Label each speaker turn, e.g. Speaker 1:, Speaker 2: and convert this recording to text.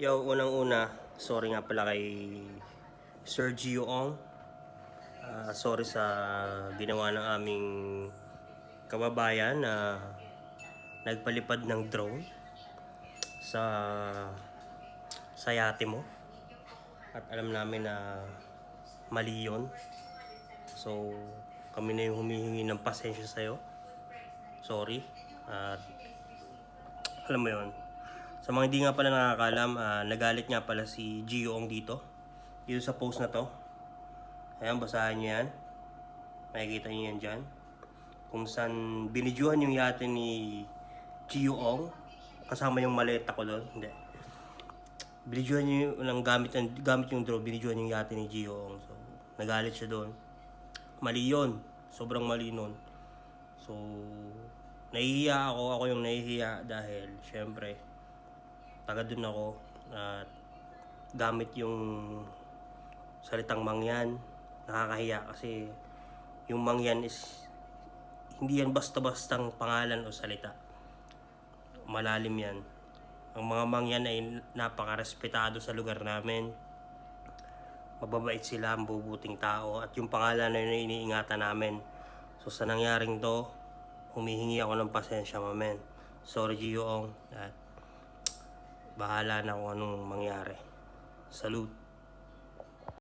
Speaker 1: Yo, unang-una, sorry nga pala kay Sir Gio Ong. Sorry sa ginawa ng aming kababayan na nagpalipad ng drone sa yate mo. At alam namin na mali yun. So, kami na yung humihingi ng pasensya sa'yo. Sorry. At alam mo yun. Sa mga hindi nga pala nakakalam, nagalit nga pala si Gio Ong dito sa post na to. Ayan, basahin nyo yan. Makikita nyo yan dyan. Kung saan binidyohan yung yate ni Gio Ong. Kasama yung maleta ko doon. Hindi. Binidyohan nyo yung gamit yung drone. Binidyohan yung yate ni Gio Ong. So, nagalit siya doon. Mali yun. Sobrang mali nun. So, nahihiya ako. Ako yung nahihiya dahil, syempre, taga dun ako. At gamit yung salitang mangyan. Nakakahiya kasi yung mangyan is hindi yan basta-bastang pangalan o salita. Malalim yan. Ang mga mangyan ay napaka-respetado sa lugar namin. Mababait sila, mabubuting tao. At yung pangalan na yun ay iniingatan namin. So sa nangyaring to, humihingi ako ng pasensya, mamen. Sorry, Gio Ong. At bahala na kung anong mangyari. Salute.